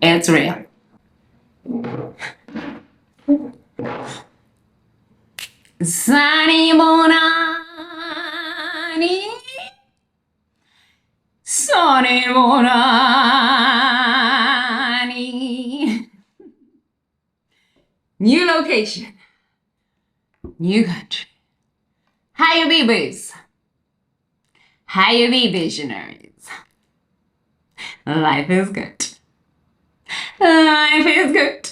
It's real. Sunny Bonani. Sunny Bonani. New location. New country. How you be, babies? How you be, visionaries? Life is good. Life is good.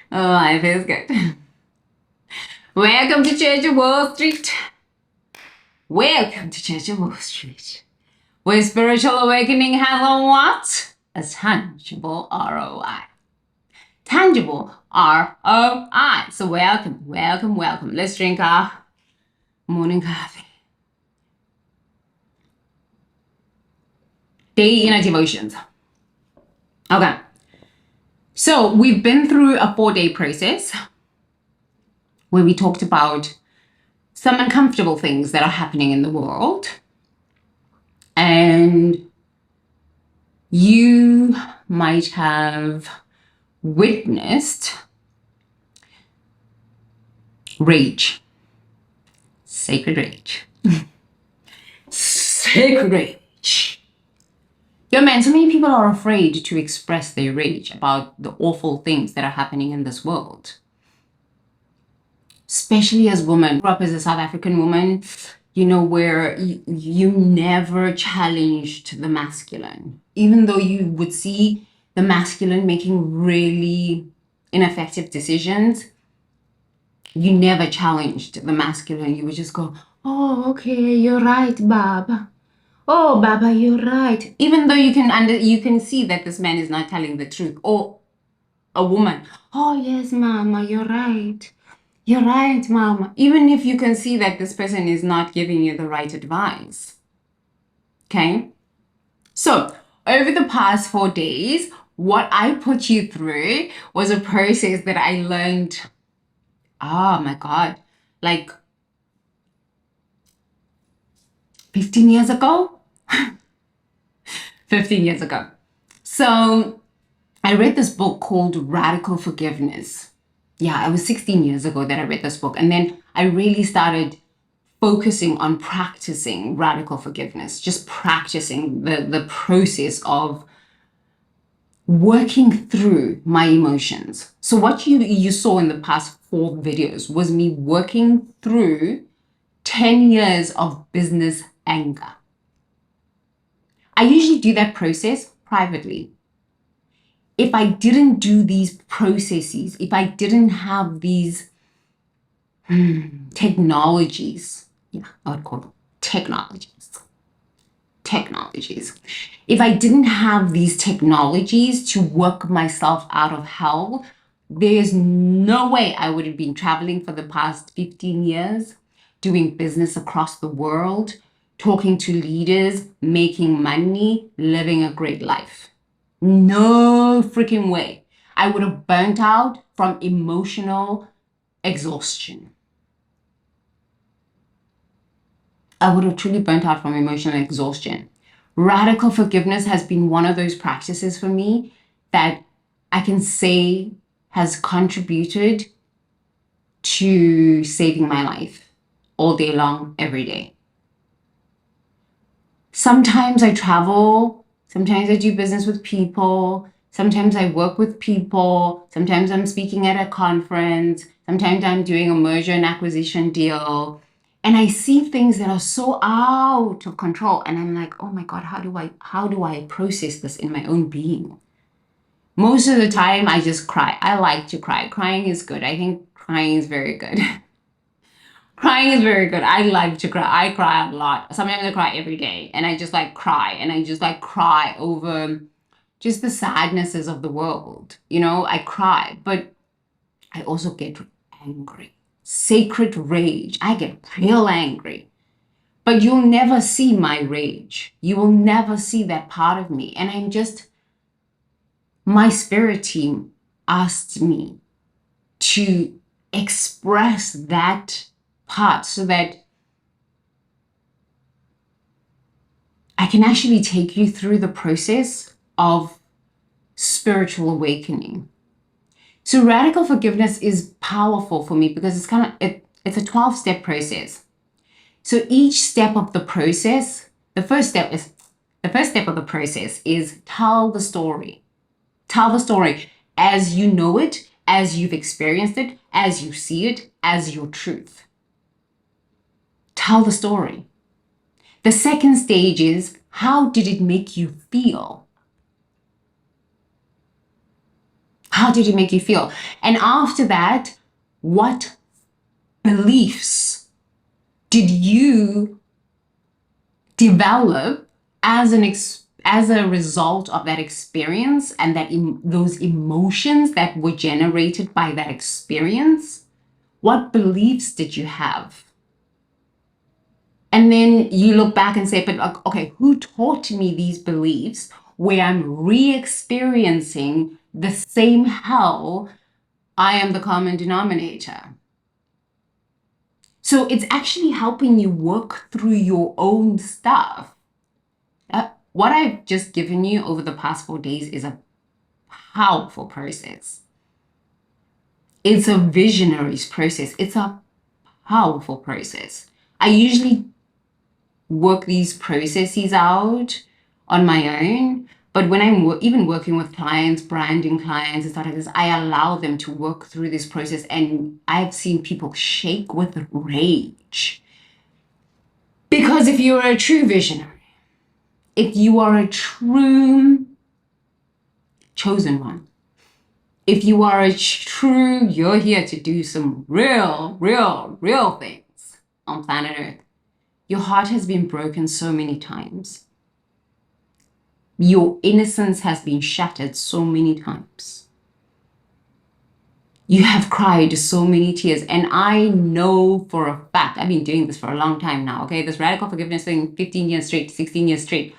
Life is good. Welcome to Church of Wall Street. Welcome to Church of Wall Street, where spiritual awakening has a what? A tangible ROI. Tangible ROI. So welcome, welcome, welcome. Let's drink our morning coffee. Daily inner devotions. Okay. So we've been through a 4-day process where we talked about some uncomfortable things that are happening in the world. And you might have witnessed rage. Sacred rage. Sacred rage. Yo, man, so many people are afraid to express their rage about the awful things that are happening in this world. Especially as women. I grew up as a South African woman, you know, where you never challenged the masculine. Even though you would see the masculine making really ineffective decisions, you never challenged the masculine. You would just go, oh, okay, you're right, Baba. Oh, Baba, you're right. Even though you can see that this man is not telling the truth. Or a woman, oh, yes, Mama, you're right. You're right, Mama. Even if you can see that this person is not giving you the right advice. Okay? So, over the past 4 days, what I put you through was a process that I learned, oh my God, like 15 years ago? 15 years ago. So, I read this book called Radical Forgiveness. Yeah, it was 16 years ago that I read this book. And then I really started focusing on practicing radical forgiveness, just practicing the process of working through my emotions. So what you saw in the past 4 videos was me working through 10 years of business anger. I usually do that process privately. If I didn't do these processes, if I didn't have these technologies, yeah, I would call them technologies. If I didn't have these technologies to work myself out of hell, there's no way I would have been traveling for the past 15 years, doing business across the world, talking to leaders, making money, living a great life. No freaking way. I would have burnt out from emotional exhaustion. I would have truly burnt out from emotional exhaustion. Radical forgiveness has been one of those practices for me that I can say has contributed to saving my life all day long, every day. Sometimes I travel, sometimes I do business with people, sometimes I work with people, sometimes I'm speaking at a conference, sometimes I'm doing a merger and acquisition deal. And I see things that are so out of control. And I'm like, oh my God, how do I process this in my own being? Most of the time I just cry. I like to cry. Crying is good. I think crying is very good. Crying is very good. I like to cry. I cry a lot. Sometimes I cry every day. And I just like cry. And I just like cry over just the sadnesses of the world. You know, I cry. But I also get angry. Sacred rage. I get real angry. But you'll never see my rage. You will never see that part of me. And my spirit team asked me to express that part so that I can actually take you through the process of spiritual awakening. So radical forgiveness is powerful for me because it's a 12-step process. So each step of the process, the first step of the process is tell the story. Tell the story as you know it, as you've experienced it, as you see it, as your truth. Tell the story. The second stage is, how did it make you feel? How did it make you feel? And after that, what beliefs did you develop as a result of that experience and those emotions that were generated by that experience? What beliefs did you have? And then you look back and say, but okay, who taught me these beliefs where I'm re-experiencing the same hell? I am the common denominator. So it's actually helping you work through your own stuff. What I've just given you over the past 4 days is a powerful process. It's a visionary process. It's a powerful process. I usually work these processes out on my own, but when I'm even working with clients, branding clients and stuff like this, I allow them to work through this process, and I've seen people shake with rage. Because if you're a true visionary, if you are a true chosen one, if you are you're here to do some real things on planet Earth. Your heart has been broken so many times. Your innocence has been shattered so many times. You have cried so many tears. And I know for a fact, I've been doing this for a long time now, okay? This radical forgiveness thing, 15 years straight, 16 years straight.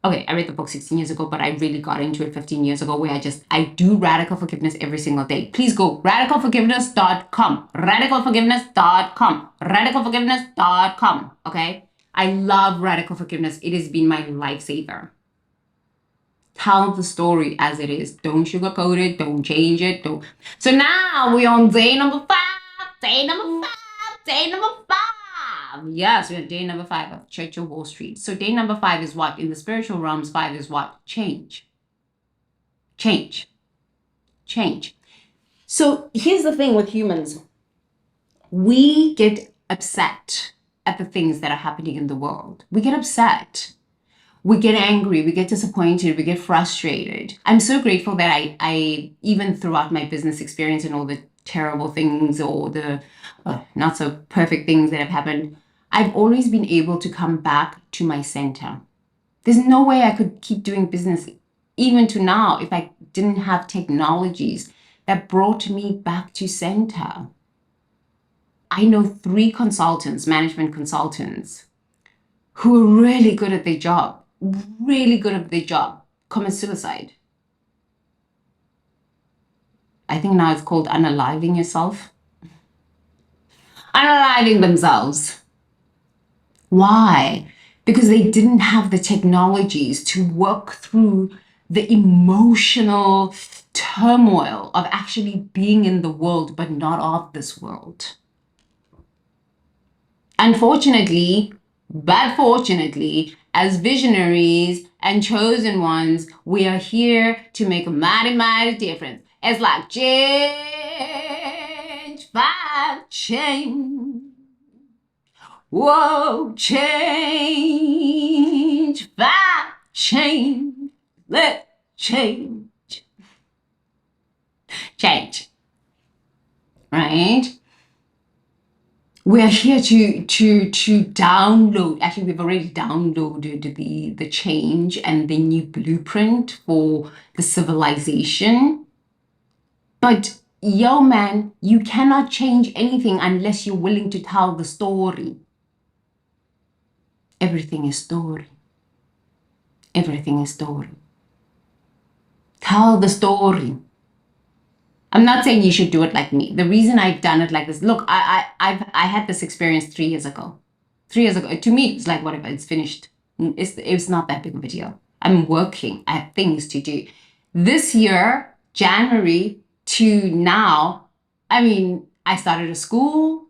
Okay, I read the book 16 years ago, but I really got into it 15 years ago, where I do radical forgiveness every single day. Please go radicalforgiveness.com, radicalforgiveness.com, radicalforgiveness.com, okay? I love radical forgiveness. It has been my lifesaver. Tell the story as it is. Don't sugarcoat it. Don't change it. So now we're on day number 5. Yes, we're on day number 5 of Church of Wall Street. So day number 5 is what? In the spiritual realms, 5 is what? Change. Change. Change. So here's the thing with humans. We get upset at the things that are happening in the world. We get upset. We get angry, we get disappointed, we get frustrated. I'm so grateful that I even throughout my business experience and all the terrible things or the not so perfect things that have happened, I've always been able to come back to my center. There's no way I could keep doing business even to now if I didn't have technologies that brought me back to center. I know 3 consultants, management consultants, who are really good at their job, commit suicide. I think now it's called unaliving yourself. Unaliving themselves. Why? Because they didn't have the technologies to work through the emotional turmoil of actually being in the world, but not of this world. Unfortunately, but fortunately, as visionaries and chosen ones, we are here to make a mighty difference. It's like change, find change. Whoa, change, find change. Let change. Change. Right? We're here to download. Actually, we've already downloaded the change and the new blueprint for the civilization. But yo, man, you cannot change anything unless you're willing to tell the story. Everything is story. Everything is story. Tell the story. I'm not saying you should do it like me. The reason I've done it like this, look, I had this experience 3 years ago. 3 years ago, to me, it's like whatever, it's finished. It's not that big of a deal. I'm working. I have things to do. This year, January to now, I mean, I started a school.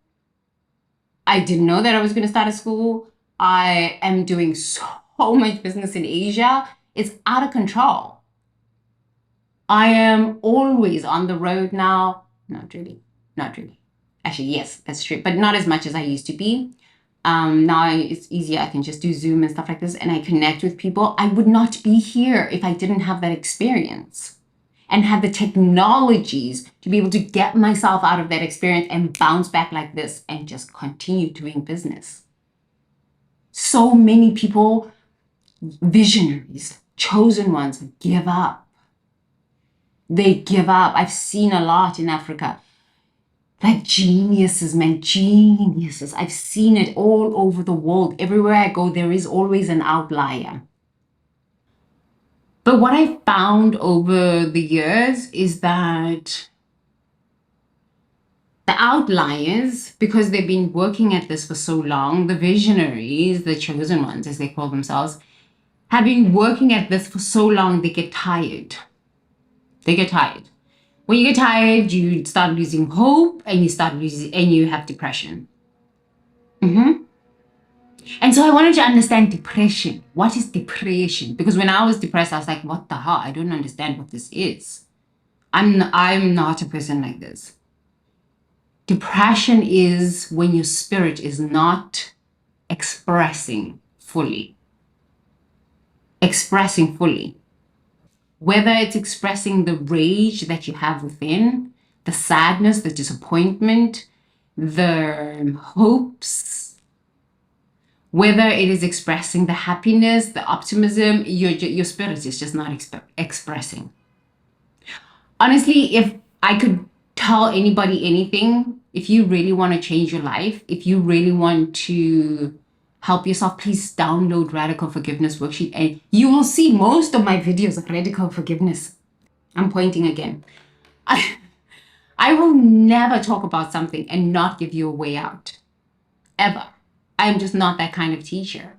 I didn't know that I was going to start a school. I am doing so much business in Asia. It's out of control. I am always on the road now. Not really. Not really. Actually, yes, that's true. But not as much as I used to be. Now it's easier. I can just do Zoom and stuff like this, and I connect with people. I would not be here if I didn't have that experience and have the technologies to be able to get myself out of that experience and bounce back like this and just continue doing business. So many people, visionaries, chosen ones, give up. They give up. I've seen a lot in Africa. Like geniuses, man, geniuses. I've seen it all over the world. Everywhere I go, there is always an outlier. But what I found over the years is that the outliers, because they've been working at this for so long, the visionaries, the chosen ones, as they call themselves, have been working at this for so long, they get tired. They get tired. When you get tired, you start losing hope and you have depression. And so I wanted to understand depression. What is depression? Because when I was depressed, I was like, what the hell? I don't understand what this is. I'm not a person like this. Depression is when your spirit is not expressing fully. Expressing fully. Whether it's expressing the rage that you have within, the sadness, the disappointment, the hopes, whether it is expressing the happiness, the optimism, your spirit is just not expressing. Honestly, if I could tell anybody anything, if you really want to change your life, if you really want to help yourself, please download Radical Forgiveness Worksheet and you will see most of my videos of radical forgiveness. I'm pointing again. I will never talk about something and not give you a way out. Ever. I'm just not that kind of teacher.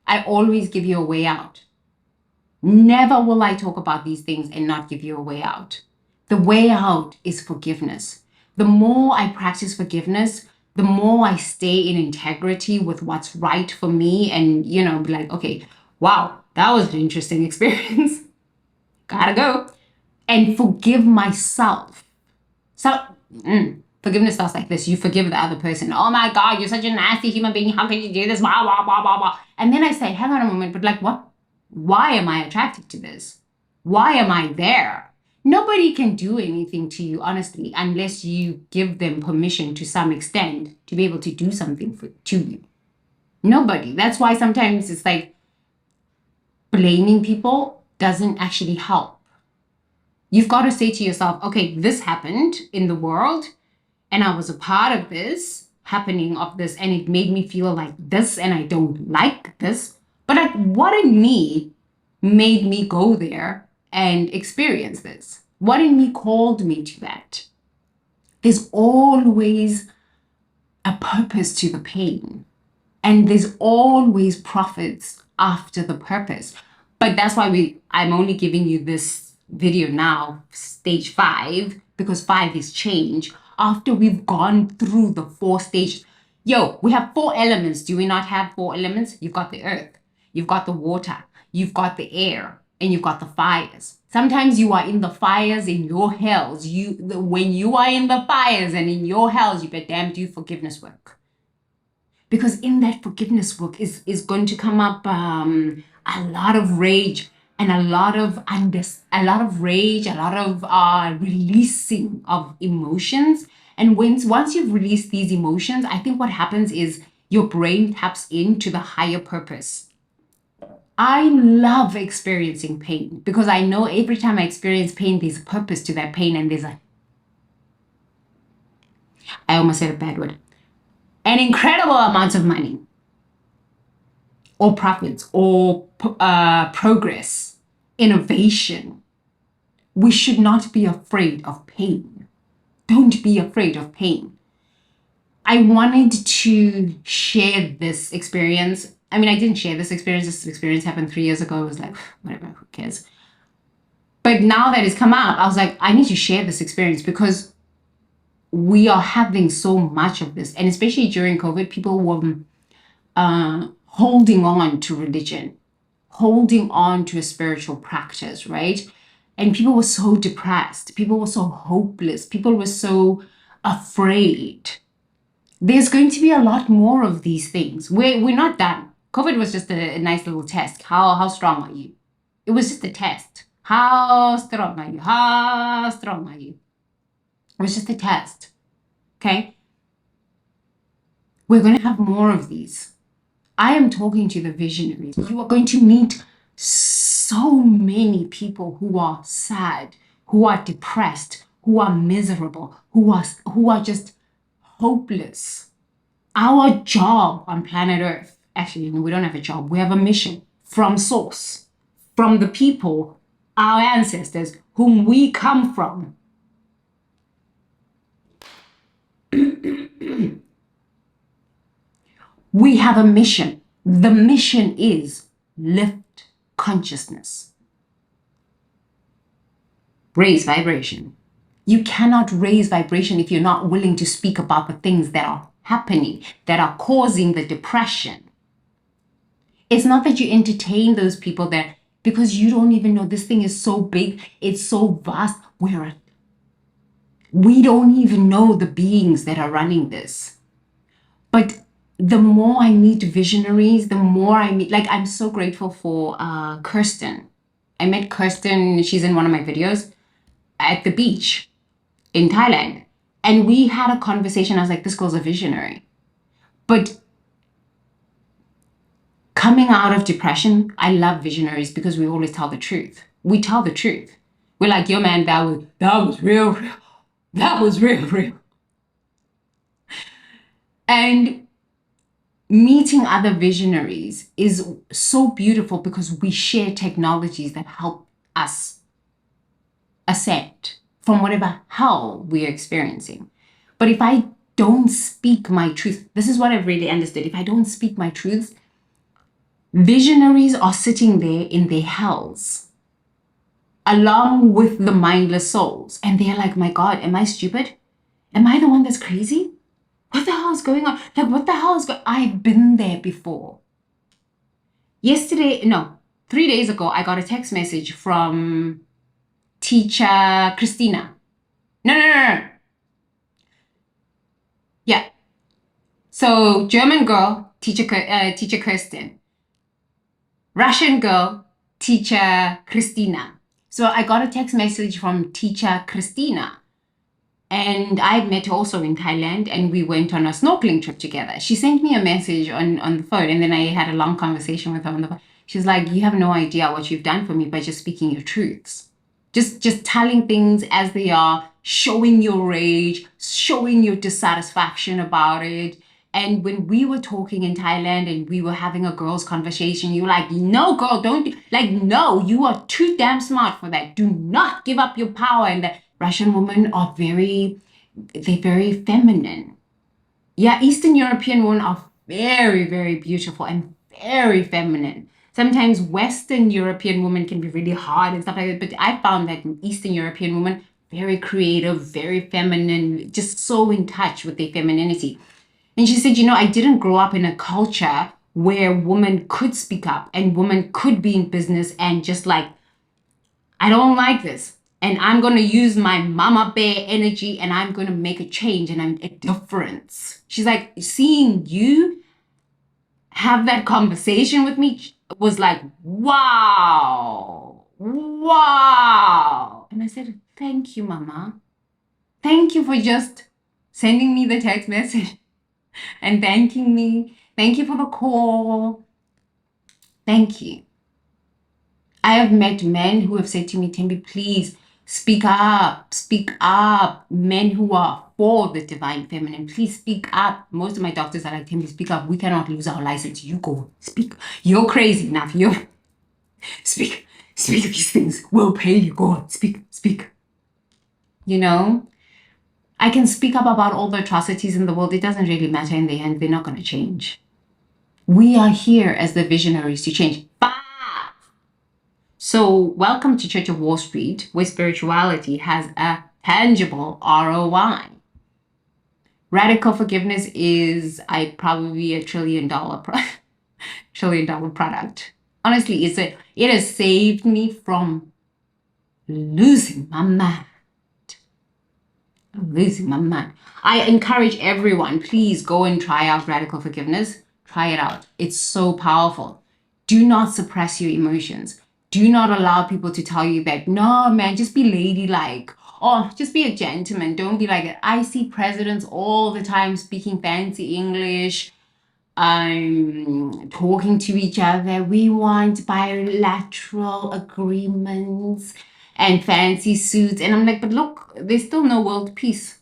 I always give you a way out. Never will I talk about these things and not give you a way out. The way out is forgiveness. The more I practice forgiveness, the more I stay in integrity with what's right for me and, be like, okay, wow, that was an interesting experience. Gotta go. And forgive myself. So, forgiveness starts like this. You forgive the other person. Oh my God, you're such a nasty human being. How can you do this? Blah, blah, blah, blah, blah. And then I say, hang on a moment, but like what? Why am I attracted to this? Why am I there? Nobody can do anything to you, honestly, unless you give them permission to some extent to be able to do something to you. Nobody. That's why sometimes it's like blaming people doesn't actually help. You've got to say to yourself, okay, this happened in the world and I was a part of this happening of this and it made me feel like this and I don't like this. But like, what in me made me go there and experience this? What in me called me to that? There's always a purpose to the pain. And there's always profits after the purpose. But that's why I'm only giving you this video now, stage 5, because 5 is change. After we've gone through the 4 stages. Yo, we have 4 elements. Do we not have 4 elements? You've got the earth, you've got the water, you've got the air, and you've got the fires. Sometimes you are in the fires in your hells. When you are in the fires and in your hells, you better damn do forgiveness work. Because in that forgiveness work is going to come up a lot of rage and a lot of rage, a lot of releasing of emotions. And once you've released these emotions, I think what happens is your brain taps into the higher purpose. I love experiencing pain because I know every time I experience pain, there's a purpose to that pain and I almost said a bad word, an incredible amount of money or profits or progress, innovation. We should not be afraid of pain. Don't be afraid of pain. I wanted to share this experience. I mean, I didn't share this experience. This experience happened 3 years ago. I was like, whatever, who cares? But now that it's come out, I was like, I need to share this experience because we are having so much of this. And especially during COVID, people were holding on to religion, holding on to a spiritual practice, right? And people were so depressed. People were so hopeless. People were so afraid. There's going to be a lot more of these things. We're not done. COVID was just a nice little test. How strong are you? It was just a test. How strong are you? How strong are you? It was just a test. Okay? We're going to have more of these. I am talking to the visionaries. You are going to meet so many people who are sad, who are depressed, who are miserable, who are just hopeless. Our job on planet Earth, actually, we don't have a job. We have a mission from source, from the people, our ancestors, whom we come from. We have a mission. The mission is lift consciousness. Raise vibration. You cannot raise vibration if you're not willing to speak about the things that are happening, that are causing the depression. It's not that you entertain those people there because you don't even know this thing is so big, it's so vast. We don't even know the beings that are running this. But the more I meet visionaries, the more I meet, like, I'm so grateful for Kirsten. I met Kirsten, she's in one of my videos, at the beach in Thailand. And we had a conversation. I was like, this girl's a visionary. But coming out of depression, I love visionaries because we always tell the truth. We tell the truth. We're like, yo, man, that was real. That was real. And meeting other visionaries is so beautiful because we share technologies that help us ascend from whatever hell we're experiencing. But if I don't speak my truth, this is what I've really understood. If I don't speak my truths, visionaries are sitting there in their hells along with the mindless souls. And they're like, my God, am I stupid? Am I the one that's crazy? What the hell is going on? Like, what the hell is going on? I've been there before. 3 days ago, I got a text message from teacher Christina. No. Yeah. So German girl, teacher Kirsten. Russian girl, teacher Christina. So I got a text message from teacher Christina. And I met her also in Thailand, and we went on a snorkeling trip together. She sent me a message on the phone, and then I had a long conversation with her on the phone. She's like, you have no idea what you've done for me by just speaking your truths. Just telling things as they are, showing your rage, showing your dissatisfaction about it. And when we were talking in Thailand and we were having a girls' conversation, you were like, no, girl, no, you are too damn smart for that. Do not give up your power. And the Russian women are they're very feminine. Yeah, Eastern European women are very, very beautiful and very feminine. Sometimes Western European women can be really hard and stuff like that. But I found that Eastern European women, very creative, very feminine, just so in touch with their femininity. And she said, I didn't grow up in a culture where women could speak up and women could be in business and just like, I don't like this. And I'm going to use my mama bear energy and I'm going to make a change and I'm a difference. She's like, seeing you have that conversation with me was like, wow. And I said, thank you, mama. Thank you for just sending me the text message and thanking me. Thank you for the call. Thank you. I have met men who have said to me, Tembi, please speak up, speak up. Men who are for the divine feminine, please speak up. Most of my doctors are like, Tembi, speak up. We cannot lose our license. You go, speak. You're crazy enough. You speak these things. We'll pay you. Go on, speak. I can speak up about all the atrocities in the world. It doesn't really matter in the end. They're not going to change. We are here as the visionaries to change. So So welcome to Church of Wall Street, where spirituality has a tangible ROI. Radical forgiveness is probably a trillion dollar product. Honestly, it has saved me from losing my mind. Losing my mind. I encourage everyone, please go and try out radical forgiveness. Try it out. It's so powerful. Do not suppress your emotions. Do not allow people to tell you that, no, man, just be ladylike. Oh, just be a gentleman. Don't be like that. I see presidents all the time speaking fancy English, talking to each other. We want bilateral agreements and fancy suits. And I'm like, but look, there's still no world peace.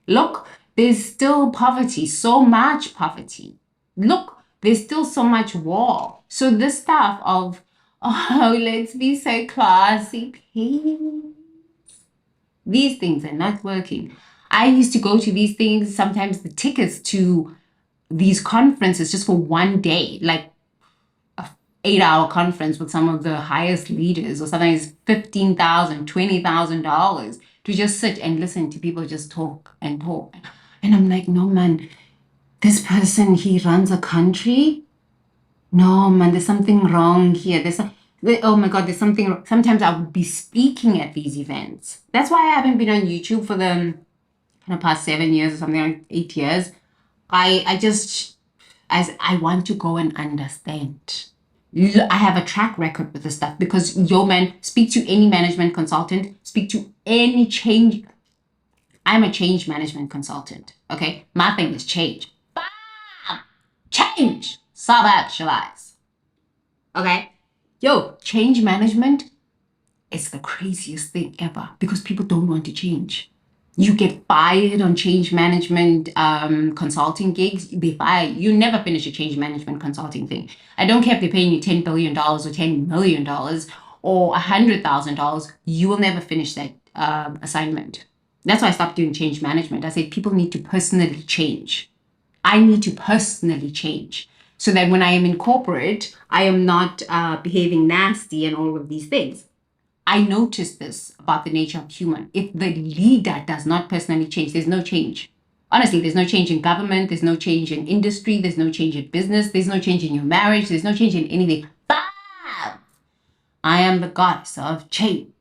Look, there's still poverty, so much poverty. Look, there's still so much war. So this stuff of, oh, let's be so classy, please. These things are not working. I used to go to these things, sometimes the tickets to these conferences just for one day, like a 8-hour conference with some of the highest leaders, or something is $15,000, $20,000 to just sit and listen to people just talk and talk. And I'm like, no, man, this person, he runs a country. No, man, there's something wrong here. Oh my God, there's something wrong. Sometimes I would be speaking at these events. That's why I haven't been on YouTube for the past 7 years or something, like 8 years. I want to go and understand. I have a track record with this stuff because, yo, man, speak to any management consultant, speak to any change. I'm a change management consultant, okay? My thing is change. Bam! Change! Self-actualize. Okay? Yo, change management is the craziest thing ever because people don't want to change. You get fired on change management consulting gigs. They fire you. You never finish a change management consulting thing. I don't care if they're paying you $10 billion or $10 million or $100,000. You will never finish that assignment. That's why I stopped doing change management. I said people need to personally change. I need to personally change so that when I am in corporate, I am not behaving nasty and all of these things. I noticed this about the nature of human. If the leader does not personally change, there's no change. Honestly, there's no change in government. There's no change in industry. There's no change in business. There's no change in your marriage. There's no change in anything. Bam! I am the goddess of change.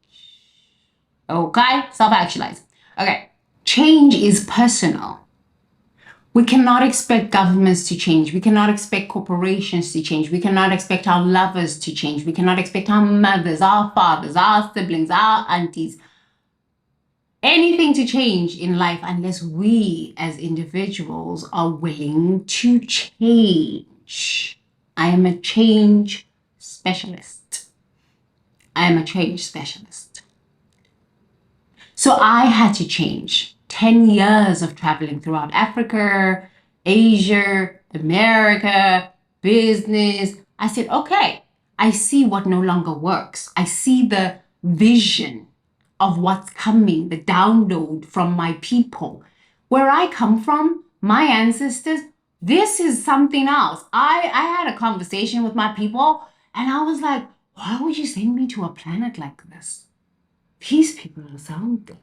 Okay? Self-actualize. Okay. Change is personal. We cannot expect governments to change. We cannot expect corporations to change. We cannot expect our lovers to change. We cannot expect our mothers, our fathers, our siblings, our aunties, anything to change in life unless we as individuals are willing to change. I am a change specialist. I am a change specialist. So I had to change. 10 years of traveling throughout Africa, Asia, America, business. I said, okay, I see what no longer works. I see the vision of what's coming, the download from my people. Where I come from, my ancestors, this is something else. I had a conversation with my people and I was like, why would you send me to a planet like this? These people are something.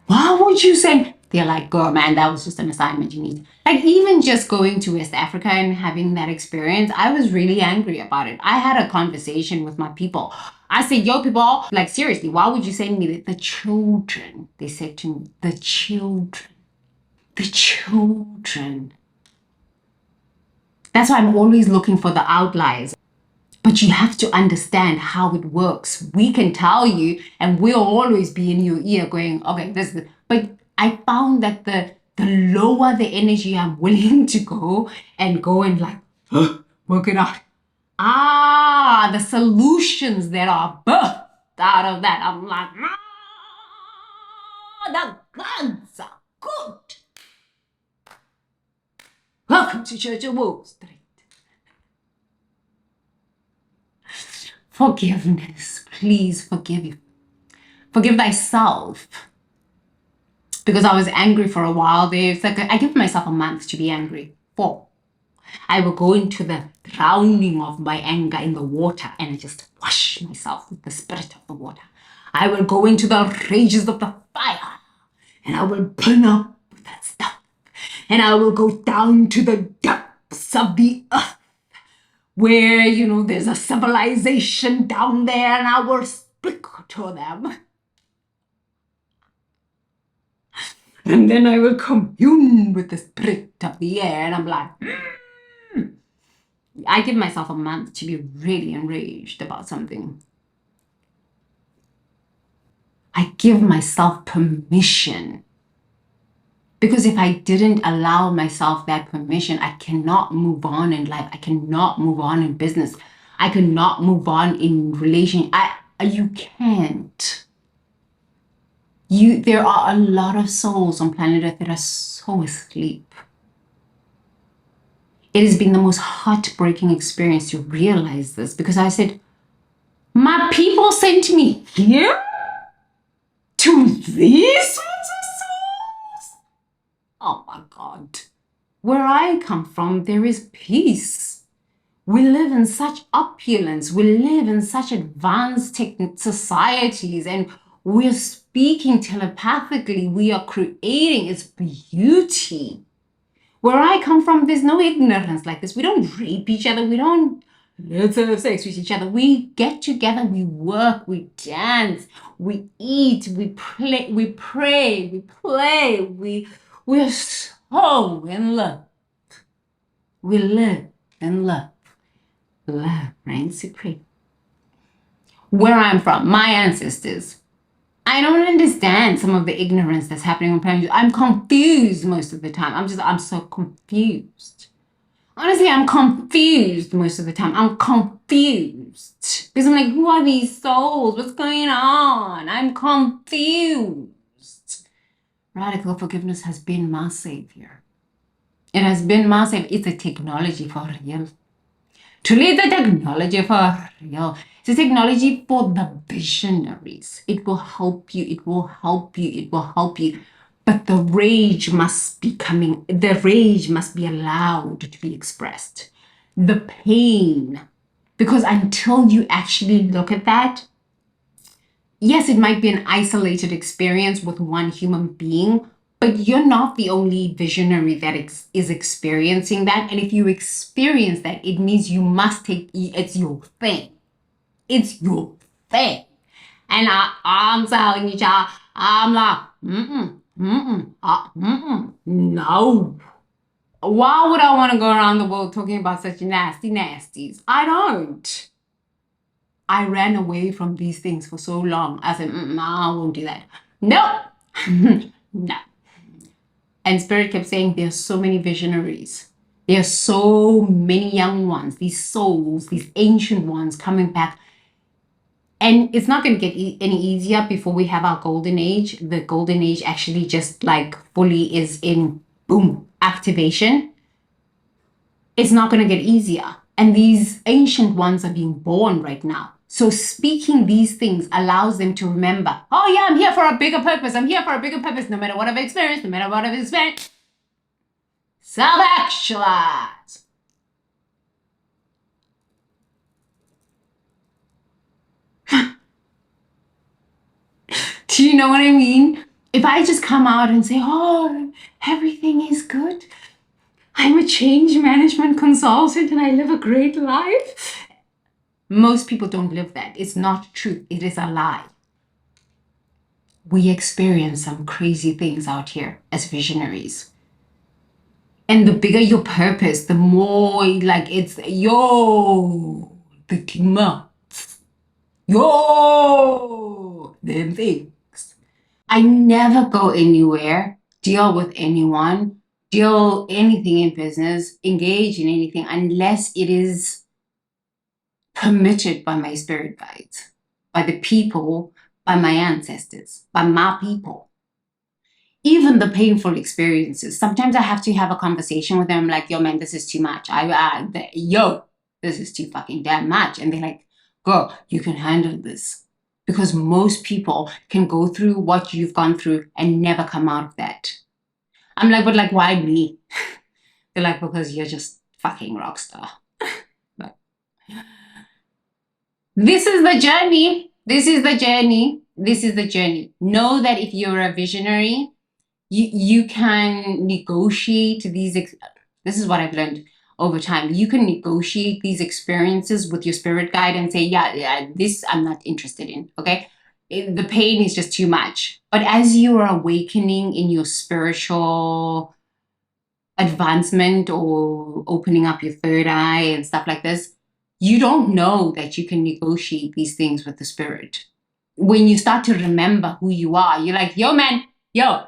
Why would you say? They're like, girl, man, that was just an assignment you need. Like, even just going to West Africa and having that experience, I was really angry about it. I had a conversation with my people. I said, yo, people, like, seriously, why would you send me the children? They said to me, the children. The children. That's why I'm always looking for the outliers. But you have to understand how it works. We can tell you, and we'll always be in your ear going, okay, this is, but I found that the lower the energy I'm willing to go and like, work it out. The solutions that are birthed out of that. I'm like, the guns are good. Welcome to Church of Wall Street. Forgiveness. Please forgive you. Forgive thyself. Because I was angry for a while there. It's like I give myself a month to be angry. 4. I will go into the drowning of my anger in the water and I just wash myself with the spirit of the water. I will go into the rages of the fire and I will burn up with that stuff. And I will go down to the depths of the earth where, you know, there's a civilization down there and I will speak to them. And then I will commune with the spirit of the air and I'm like, I give myself a month to be really enraged about something. I give myself permission. Because if I didn't allow myself that permission, I cannot move on in life. I cannot move on in business. I cannot move on in relation. You can't. There are a lot of souls on planet Earth that are so asleep. It has been the most heartbreaking experience to realize this because I said, my people sent me here to these sorts of souls. Oh my God. Where I come from, there is peace. We live in such opulence. We live in such advanced societies and we're speaking telepathically. We are creating its beauty. Where I come from, there's no ignorance like this. We don't rape each other. We don't let's have sex with each other. We get together, we work, we dance, we eat, we play, we pray, we play. We're so in love. We live in love. Love reigns supreme. Where I'm from, my ancestors, I don't understand some of the ignorance that's happening on planet. I'm confused most of the time. I'm so confused. Honestly, I'm confused most of the time. I'm confused. Because I'm like, who are these souls? What's going on? I'm confused. Radical forgiveness has been my savior. It has been my savior. It's a technology for real. Truly, it's a technology for real. It's a technology for the visionaries. It will help you. It will help you. It will help you. But the rage must be coming. The rage must be allowed to be expressed. The pain. Because until you actually look at that, yes, it might be an isolated experience with one human being, but you're not the only visionary that is experiencing that. And if you experience that, it means you must it's your thing. It's your thing. And I'm telling you, child, I'm like, no. Why would I want to go around the world talking about such nasty nasties? I don't. I ran away from these things for so long. I said, I won't do that. No. No. And Spirit kept saying, there's so many visionaries. There are so many young ones, these souls, these ancient ones coming back. And it's not going to get any easier before we have our golden age. The golden age actually just like fully is in, boom, activation. It's not going to get easier. And these ancient ones are being born right now. So speaking these things allows them to remember, oh yeah, I'm here for a bigger purpose. I'm here for a bigger purpose, no matter what I've experienced, no matter what I've experienced. Self-actualize. Do you know what I mean? If I just come out and say, oh, everything is good. I'm a change management consultant and I live a great life. Most people don't live that. It's not true. It is a lie. We experience some crazy things out here as visionaries. And the bigger your purpose, the more like it's, yo, the demons. Yo, them things. I never go anywhere, deal with anyone, deal anything in business, engage in anything unless it is permitted by my spirit guides, by the people, by my ancestors, by my people. Even the painful experiences. Sometimes I have to have a conversation with them like, yo, man, this is too much. This is too fucking damn much. And they're like, girl, you can handle this. Because most people can go through what you've gone through and never come out of that. I'm like, but like, why me? They're like, because you're just fucking rock star. But this is the journey. This is the journey. This is the journey. Know that if you're a visionary, you can negotiate these. This is what I've learned over time. You can negotiate these experiences with your spirit guide and say, yeah, this I'm not interested in. Okay. The pain is just too much. But as you are awakening in your spiritual advancement or opening up your third eye and stuff like this, you don't know that you can negotiate these things with the spirit. When you start to remember who you are, you're like, yo, man, yo,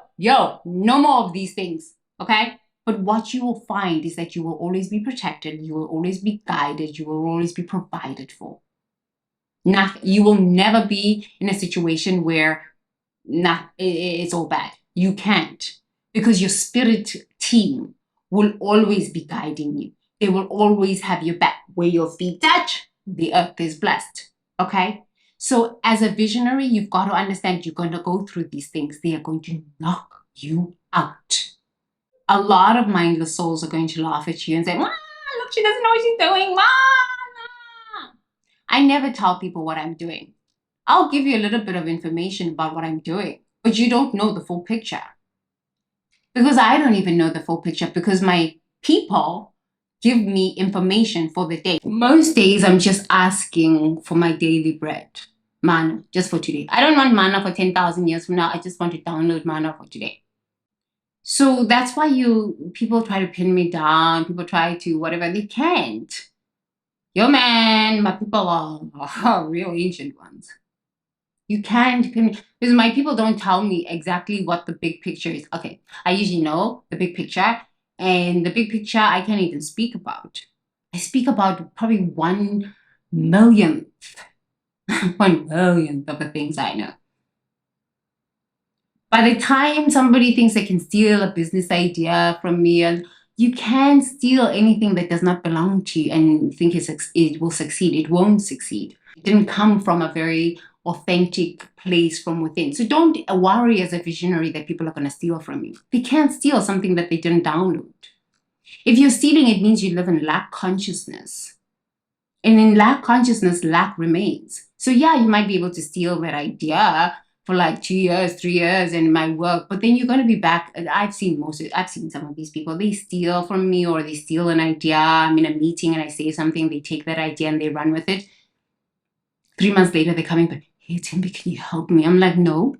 no more of these things, okay? But what you will find is that you will always be protected, you will always be guided, you will always be provided for. You will never be in a situation where it's all bad. You can't, because your spirit team will always be guiding you. They will always have your back. Where your feet touch, the earth is blessed, okay? So as a visionary, you've got to understand you're going to go through these things. They are going to knock you out. A lot of mindless souls are going to laugh at you and say, look, she doesn't know what she's doing. I never tell people what I'm doing. I'll give you a little bit of information about what I'm doing, but you don't know the full picture. Because I don't even know the full picture, because my people give me information for the day. Most days I'm just asking for my daily bread. Mana, just for today. I don't want mana for 10,000 years from now. I just want to download mana for today. So that's why people try to pin me down. People try to whatever. They can't. Yo, man, my people are real ancient ones. You can't pin me, because my people don't tell me exactly what the big picture is. Okay, I usually know the big picture, and the big picture I can't even speak about. I speak about probably 1/millionth, 1/millionth of the things I know. By the time somebody thinks they can steal a business idea from me, and you can't steal anything that does not belong to you and think it will succeed. It won't succeed. It didn't come from a very authentic place from within. So don't worry as a visionary that people are going to steal from you. They can't steal something that they didn't download. If you're stealing, it means you live in lack consciousness. And in lack consciousness, lack remains. So yeah, you might be able to steal that idea for like 2 years, 3 years, and it might work. But then you're going to be back. I've seen some of these people. They steal from me, or they steal an idea. I'm in a meeting and I say something. They take that idea and they run with it. 3 months later, they're coming back. Hey, Timby, can you help me? I'm like, no,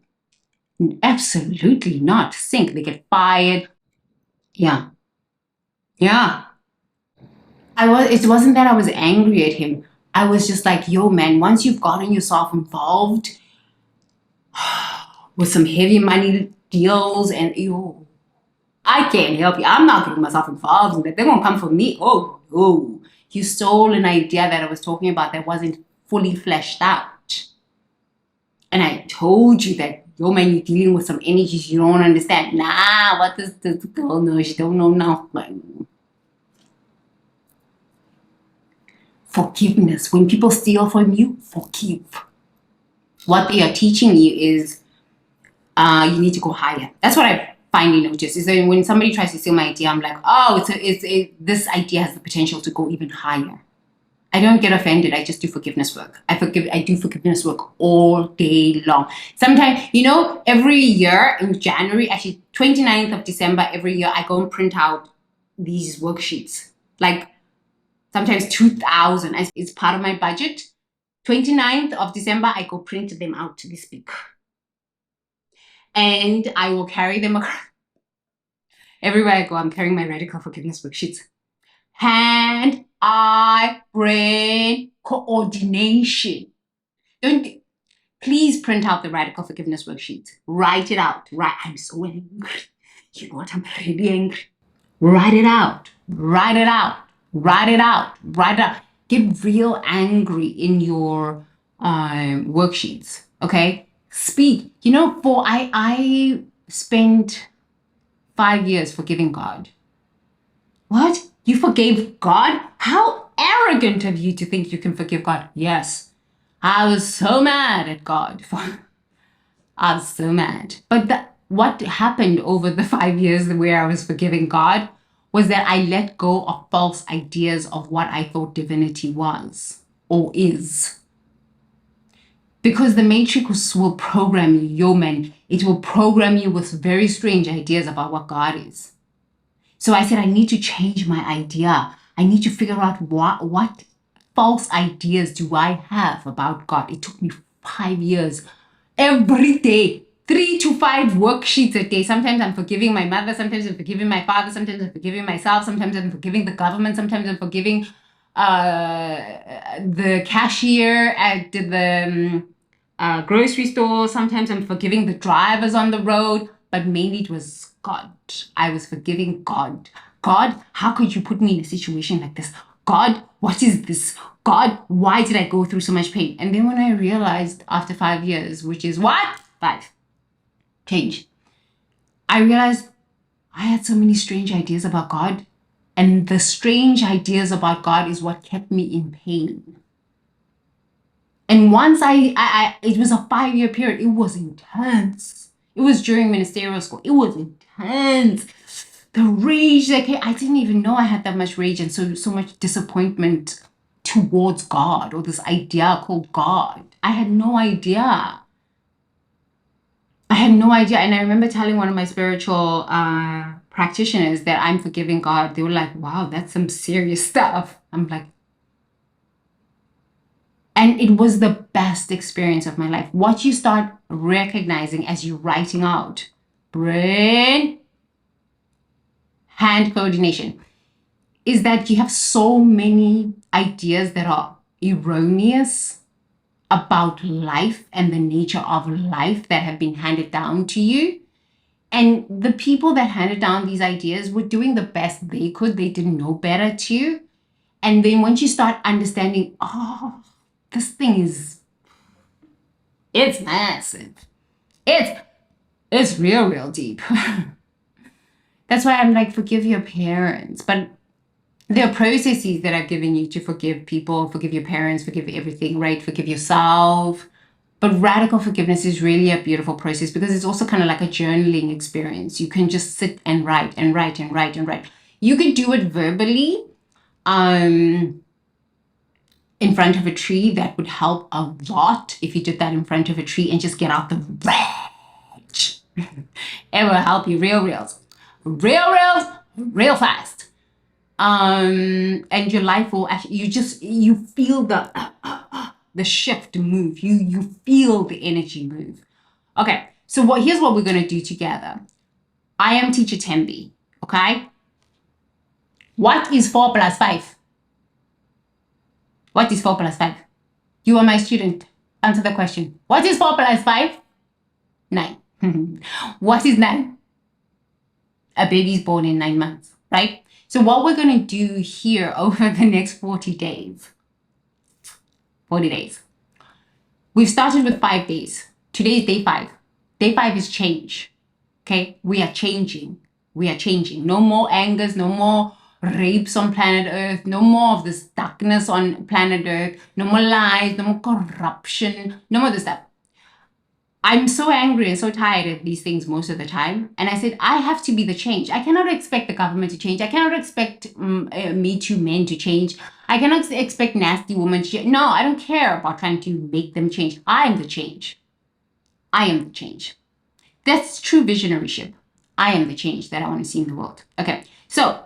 absolutely not. Sink. They get fired. Yeah. It wasn't that I was angry at him. I was just like, yo, man, once you've gotten yourself involved with some heavy money deals and I can't help you. I'm not getting myself involved in that. They won't come for me. Oh, no. You stole an idea that I was talking about that wasn't fully fleshed out. And I told you that, yo, man, you're dealing with some energies you don't understand. Nah, what does this girl know? She don't know nothing. Forgiveness. When people steal from you, forgive. What they are teaching you is you need to go higher. That's what I finally noticed, is that when somebody tries to steal my idea, I'm like, oh, this idea has the potential to go even higher. I don't get offended. I just do forgiveness work. I do forgiveness work all day long. Sometimes, every year in January, actually 29th of December, every year, I go and print out these worksheets. Like sometimes 2,000. It's part of my budget. 29th of December, I go print them out this big. And I will carry them across. Everywhere I go, I'm carrying my radical forgiveness worksheets. Hand, eye, brain, coordination. Please print out the radical forgiveness worksheets. Write it out. I'm so angry. You know what? I'm really angry. Write it out. Write it out. Write it out. Write it out. Get real angry in your worksheets. Okay? Speak. I spent 5 years forgiving God. What? You forgave God? How arrogant of you to think you can forgive God. Yes. I was so mad at God. I was so mad. But what happened over the 5 years where I was forgiving God was that I let go of false ideas of what I thought divinity was or is. Because the matrix will program you, yo man, it will program you with very strange ideas about what God is. So I said, I need to change my idea. I need to figure out what false ideas do I have about God. It took me 5 years, every day, 3 to 5 worksheets a day. Sometimes I'm forgiving my mother, sometimes I'm forgiving my father, sometimes I'm forgiving myself, sometimes I'm forgiving the government, sometimes I'm forgiving the cashier at the grocery store, sometimes I'm forgiving the drivers on the road, but mainly it was God. I was forgiving God. God, how could you put me in a situation like this? God, what is this? God, why did I go through so much pain? And then when I realized after 5 years, which is what? 5. Change. I realized I had so many strange ideas about God. And the strange ideas about God is what kept me in pain. And once it was a 5-year period. It was intense. It was during ministerial school. It was intense. The rage that came, I didn't even know I had that much rage and so much disappointment towards God or this idea called God. I had no idea. And I remember telling one of my spiritual practitioners that I'm forgiving God. They were like, wow, that's some serious stuff. I'm like, and it was the best experience of my life. What you start recognizing as you're writing out, brain, hand coordination, is that you have so many ideas that are erroneous about life and the nature of life that have been handed down to you. And the people that handed down these ideas were doing the best they could. They didn't know better too. And then once you start understanding, oh, this thing it's massive. It's real deep. That's why I'm like, forgive your parents. But there are processes that I've given you to forgive people, forgive your parents, forgive everything, right? Forgive yourself. But radical forgiveness is really a beautiful process because it's also kind of like a journaling experience. You can just sit and write and write and write and write. You could do it verbally in front of a tree. That would help a lot if you did that in front of a tree and just get out the rage. It will help you real fast. And your life will actually, you feel the shift move. You feel the energy move. Okay, so here's what we're going to do together. I am teacher Tembi, okay? What is 4 plus 5? What is 4 plus 5? You are my student. Answer the question. What is 4 plus 5? 9. What is 9? A baby's born in 9 months, right? So what we're going to do here over the next 40 days, we've started with 5 days. Today is day 5. Day 5 is change. Okay, we are changing. No more angers, no more rapes on planet Earth, no more of this darkness on planet Earth, no more lies, no more corruption, no more this stuff. I'm so angry and so tired of these things most of the time. And I said, I have to be the change. I cannot expect the government to change. I cannot expect Me Too men to change. I cannot expect nasty women to change. No, I don't care about trying to make them change. I am the change. That's true visionaryship. I am the change that I want to see in the world. Okay, so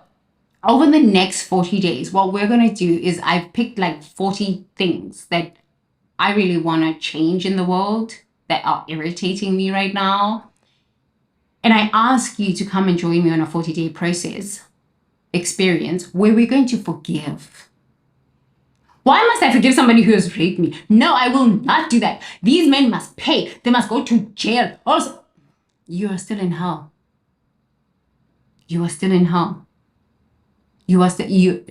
over the next 40 days, what we're going to do is I've picked like 40 things that I really want to change in the world that are irritating me right now. And I ask you to come and join me on a 40-day experience where we're going to forgive. Why must I forgive somebody who has raped me? No, I will not do that. These men must pay. They must go to jail. Also, you are still in hell. You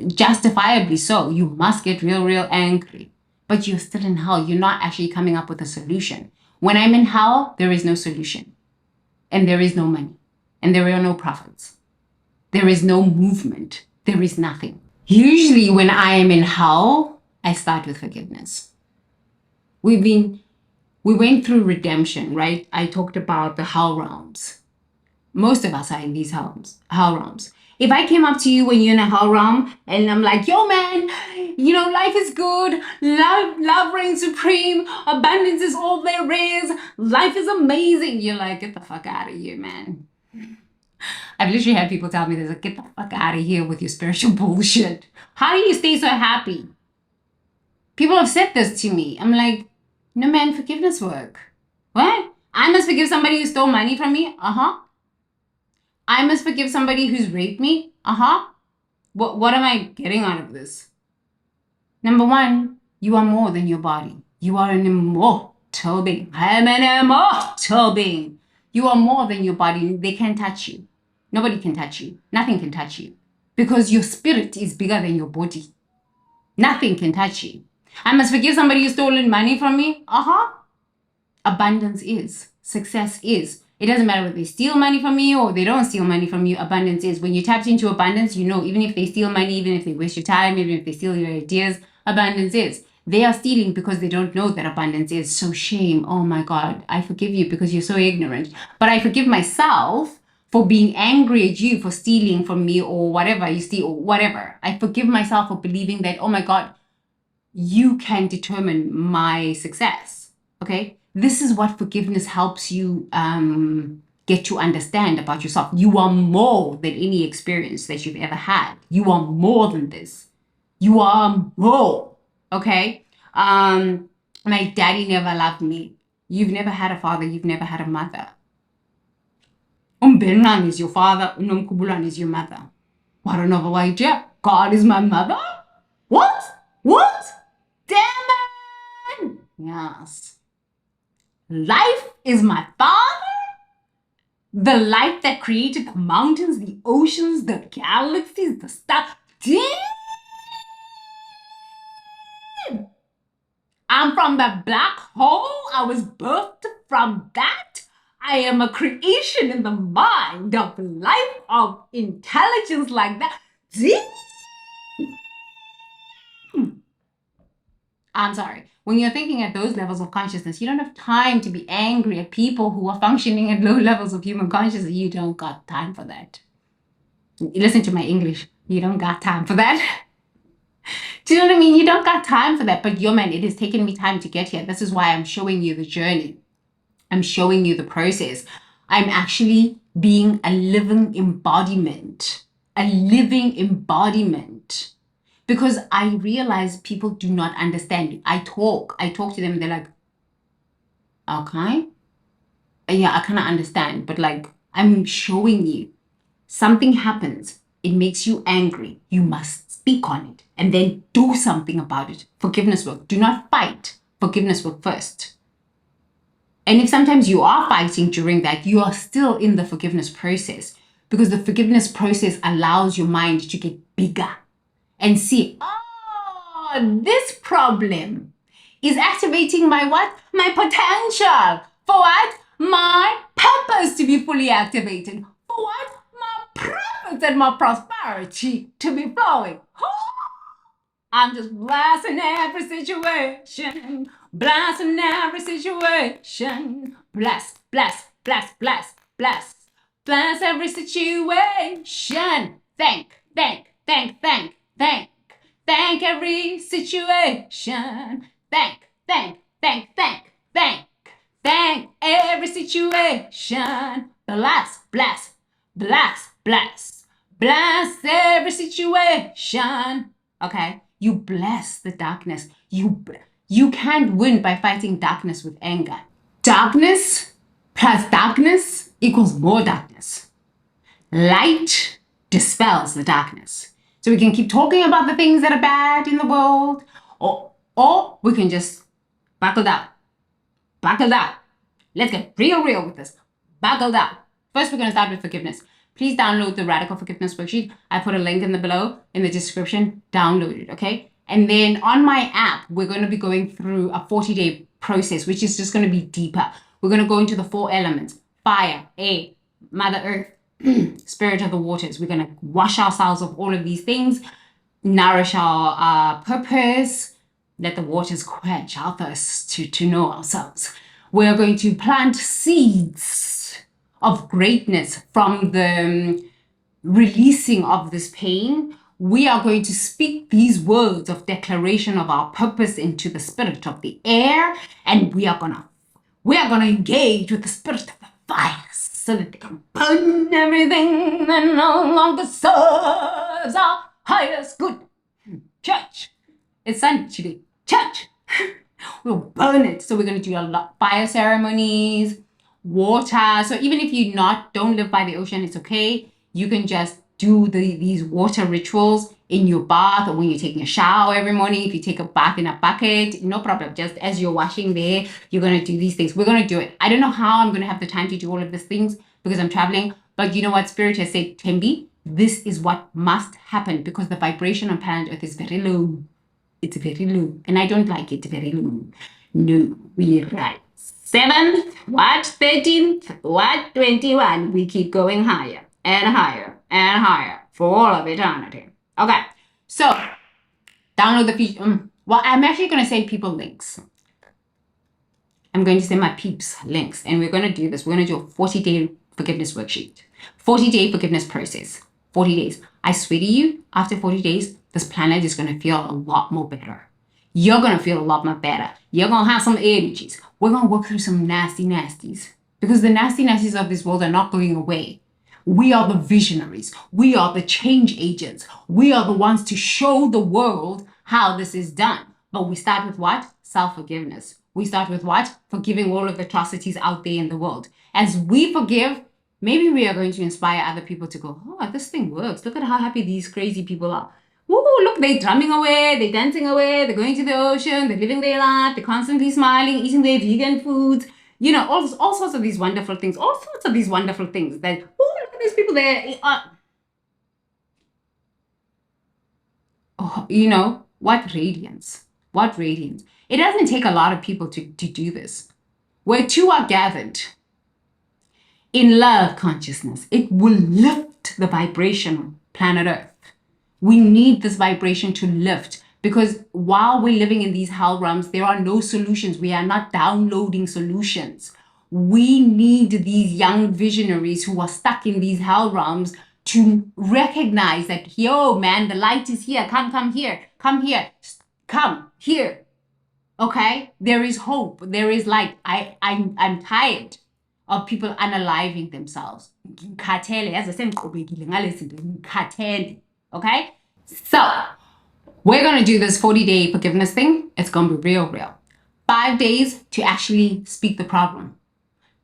justifiably so. You must get real angry. But you're still in hell. You're not actually coming up with a solution. When I'm in hell, there is no solution. And there is no money. And there are no profits. There is no movement. There is nothing. Usually when I am in hell, I start with forgiveness. We went through redemption, right? I talked about the hell realms. Most of us are in these hell realms. If I came up to you when you're in a hell realm and I'm like, yo, man, you know, life is good. Love reigns supreme. Abundance is all there is. Life is amazing. You're like, get the fuck out of here, man. I've literally had people tell me this, like, get the fuck out of here with your spiritual bullshit. How do you stay so happy? People have said this to me. I'm like, no, man, forgiveness work. What? I must forgive somebody who stole money from me? Uh-huh. I must forgive somebody who's raped me? Uh-huh. What am I getting out of this? Number one, you are more than your body. You are an immortal being. I am an immortal being. You are more than your body. They can't touch you. Nobody can touch you. Nothing can touch you. Because your spirit is bigger than your body. Nothing can touch you. I must forgive somebody who's stolen money from me? Uh-huh. Abundance is. Success is. It doesn't matter whether they steal money from you or they don't steal money from you. Abundance is. When you tap into abundance, you know, even if they steal money, even if they waste your time, even if they steal your ideas, abundance is. They are stealing because they don't know that abundance is. So shame. Oh my God. I forgive you because you're so ignorant. But I forgive myself for being angry at you for stealing from me or whatever you steal or whatever. I forgive myself for believing that, oh my God, you can determine my success. Okay? This is what forgiveness helps you get to understand about yourself. You are more than any experience that you've ever had. You are more than this. You are more. Okay? My daddy never loved me. You've never had a father. You've never had a mother. Umbenan is your father. Unomkubulan is your mother. What another idea? God is my mother? What? What? Damn it! Yes. Life is my father? The life that created the mountains, the oceans, the galaxies, the stars. Damn! I'm from the black hole. I was birthed from that. I am a creation in the mind of life, of intelligence like that. Damn! I'm sorry. When you're thinking at those levels of consciousness, you don't have time to be angry at people who are functioning at low levels of human consciousness. You don't got time for that. Listen to my English. You don't got time for that. Do you know what I mean? You don't got time for that. But yo, man, it has taken me time to get here. This is why I'm showing you the journey. I'm showing you the process. I'm actually being a living embodiment. A living embodiment. Because I realize people do not understand. I talk to them and they're like, okay. Yeah, I kind of understand. But like, I'm showing you. Something happens. It makes you angry. You must speak on it and then do something about it. Forgiveness work. Do not fight. Forgiveness work first. And if sometimes you are fighting during that, you are still in the forgiveness process. Because the forgiveness process allows your mind to get bigger. And see, oh, this problem is activating my what? My potential. For what? My purpose to be fully activated. For what? My profits and my prosperity to be flowing. I'm just blasting every situation. Blasting every situation. Bless, bless, bless, bless, bless. Bless every situation. Thank every situation. Thank every situation. Bless every situation. Okay? You bless the darkness. You can't win by fighting darkness with anger. Darkness plus darkness equals more darkness. Light dispels the darkness. So we can keep talking about the things that are bad in the world, or we can just buckle down. Buckle down. Let's get real with this. Buckle down. First, we're going to start with forgiveness. Please download the Radical Forgiveness Worksheet. I put a link in the description. Download it, okay? And then on my app, we're going to be going through a 40-day process, which is just going to be deeper. We're going to go into the 4 elements: fire, air, Mother Earth, Spirit of the waters. We're going to wash ourselves of all of these things, nourish our purpose, let the waters quench our thirst to know ourselves. We're going to plant seeds of greatness from the releasing of this pain, we are going to speak these words of declaration of our purpose into the spirit of the air, and we are gonna engage with the spirit of the fire so that they can burn everything that no longer serves our highest good. Church, it's Sunday today. Church, we'll burn it. So we're going to do a lot fire ceremonies, water. So even if you don't live by the ocean, it's okay. You can just do these water rituals in your bath, or when you're taking a shower every morning. If you take a bath in a bucket, no problem. Just as you're washing there, you're going to do these things. We're going to do it. I don't know how I'm going to have the time to do all of these things because I'm traveling. But you know what? Spirit has said, Tembi, this is what must happen because the vibration on planet Earth is very low. It's very low. And I don't like it very low. No, we're right. 7th, what 13th, what 21. We keep going higher and higher and higher for all of eternity. Okay, so download the feature. Well, I'm actually going to send people links. I'm going to send my peeps links, and we're going to do this. We're going to do a 40-day forgiveness worksheet, 40-day forgiveness process, 40 days. I swear to you, after 40 days, this planet is going to feel a lot more better. You're going to feel a lot more better. You're going to have some energies. We're going to work through some nasties because the nasties of this world are not going away. We are the visionaries. We are the change agents. We are the ones to show the world how this is done. But we start with what? Self-forgiveness. We start with what? Forgiving all of the atrocities out there in the world. As we forgive, maybe we are going to inspire other people to go, oh, this thing works. Look at how happy these crazy people are. Woo, look, they're drumming away, they're dancing away, they're going to the ocean, they're living their life, they're constantly smiling, eating their vegan foods. You know, all sorts of these wonderful things, that, oh, look at these people there. You know, what radiance. What radiance. It doesn't take a lot of people to do this. Where two are gathered in love consciousness, it will lift the vibration on planet Earth. We need this vibration to lift because while we're living in these hell realms, there are no solutions. We are not downloading solutions. We need these young visionaries who are stuck in these hell realms to recognize that, yo, man, the light is here. Come here. Come here. Come here. Okay? There is hope. There is light. I'm tired of people unaliving themselves. Okay? So, we're going to do this 40-day forgiveness thing. It's going to be real. 5 days to actually speak the problem.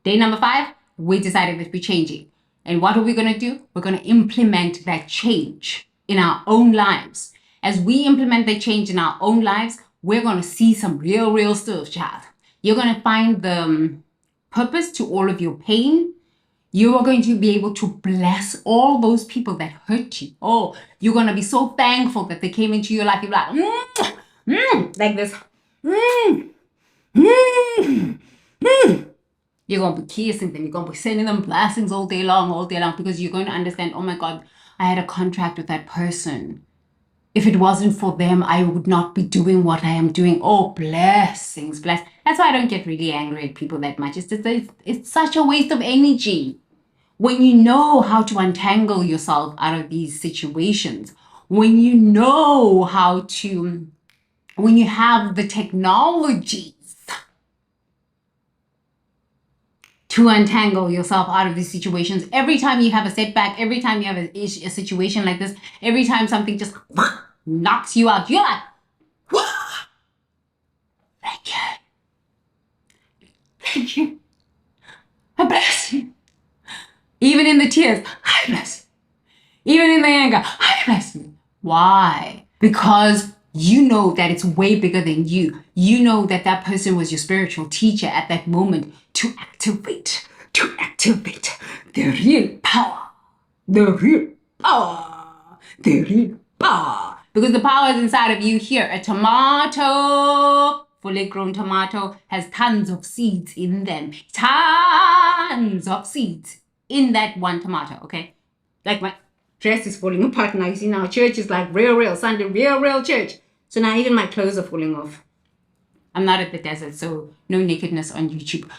Day number 5, we decided that we're changing. And what are we going to do? We're going to implement that change in our own lives. As we implement that change in our own lives, we're going to see some real stuff, child. You're going to find the purpose to all of your pain. You are going to be able to bless all those people that hurt you. Oh, you're going to be so thankful that they came into your life. You're like, like this. You're going to be kissing them. You're going to be sending them blessings all day long, because you're going to understand, oh my God, I had a contract with that person. If it wasn't for them, I would not be doing what I am doing. Oh, blessings, bless. That's why I don't get really angry at people that much. It's such a waste of energy. When you know how to untangle yourself out of these situations, when you know when you have the technologies to untangle yourself out of these situations, every time you have a setback, every time you have a situation like this, every time something just knocks you out, you're like, thank you. Thank you. I bless you. Even in the tears, I bless you. Even in the anger, I bless you. Why? Because you know that it's way bigger than you. You know that that person was your spiritual teacher at that moment to activate the real power. The real power. The real power. Because the power is inside of you here. A tomato, fully grown tomato, has tons of seeds in them. Tons of seeds in that one tomato, okay? Like my dress is falling apart now. You see now, church is like real Sunday, real church. So now even my clothes are falling off. I'm not at the desert, so no nakedness on YouTube.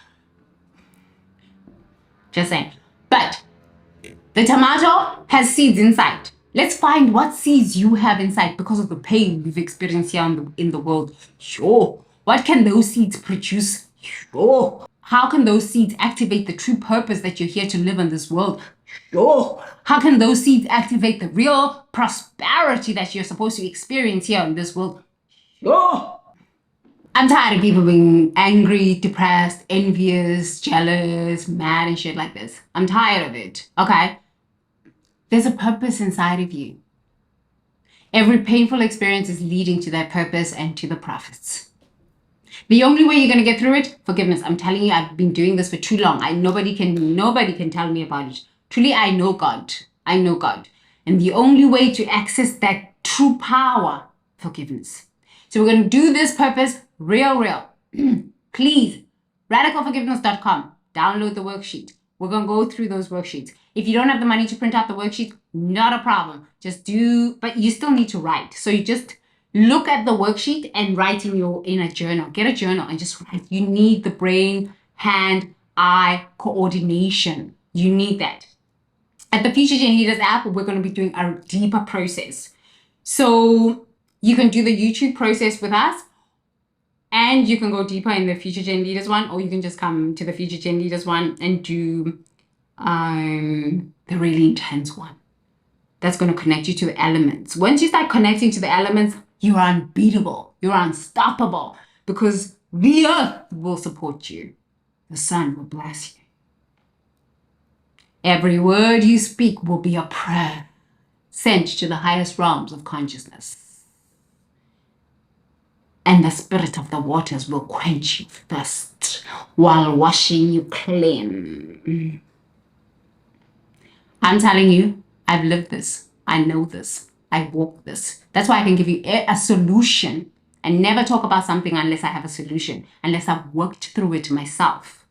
Just saying. But The tomato has seeds inside. Let's find what seeds you have inside because of the pain we've experienced here in the world. Sure. What can those seeds produce? Sure. How can those seeds activate the true purpose that you're here to live in this world? Sure. How can those seeds activate the real prosperity that you're supposed to experience here in this world? Sure. I'm tired of people being angry, depressed, envious, jealous, mad, and shit like this. I'm tired of it. Okay? There's a purpose inside of you. Every painful experience is leading to that purpose and to the profits. The only way you're going to get through it, forgiveness. I'm telling you, I've been doing this for too long. Nobody can tell me about it. Truly, I know God. I know God. And the only way to access that true power, forgiveness. So we're going to do this purpose real. Please, radicalforgiveness.com. Download the worksheet. We're going to go through those worksheets. If you don't have the money to print out the worksheet, not a problem. But you still need to write. So you just look at the worksheet and write in a journal. Get a journal and just write. You need the brain, hand, eye coordination. You need that. At the Future Gen Leaders app, we're going to be doing a deeper process. So you can do the YouTube process with us, and you can go deeper in the Future Gen Leaders one, or you can just come to the Future Gen Leaders one and do the really intense one. That's going to connect you to the elements. Once you start connecting to the elements, you are unbeatable. You're unstoppable because the earth will support you. The sun will bless you. Every word you speak will be a prayer sent to the highest realms of consciousness. And the spirit of the waters will quench your thirst while washing you clean. I'm telling you, I've lived this. I know this. I walk this. That's why I can give you a solution and never talk about something unless I have a solution, unless I've worked through it myself.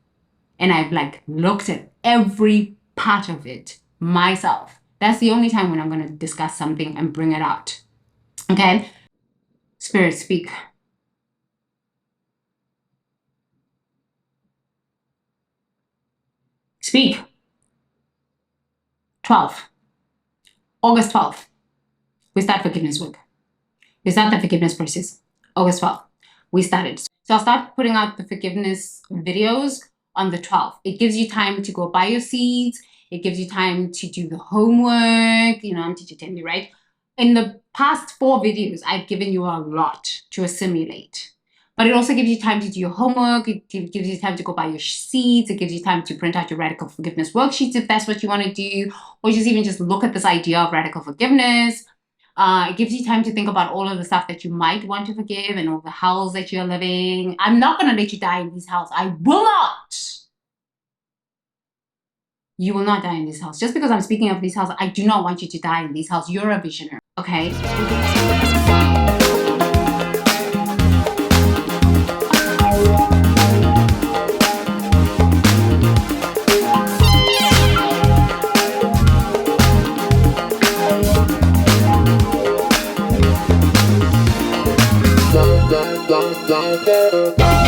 And I've looked at every part of it myself. That's the only time when I'm going to discuss something and bring it out. Okay? Spirit, speak. Speak. 12. August 12th. We start forgiveness work. We start the forgiveness process. August 12th. We started. So I'll start putting out the forgiveness videos on the 12th. It gives you time to go buy your seeds. It gives you time to do the homework. I'm teacher Tendy, right? In the past 4 videos, I've given you a lot to assimilate. But it also gives you time to do your homework. It gives you time to go buy your seeds. It gives you time to print out your radical forgiveness worksheets if that's what you want to do. Or just look at this idea of radical forgiveness. It gives you time to think about all of the stuff that you might want to forgive and all the hells that you're living. I'm not going to let you die in these hells. I will not. You will not die in these hells. Just because I'm speaking of these hells, I do not want you to die in these hells. You're a visionary. Okay? Down.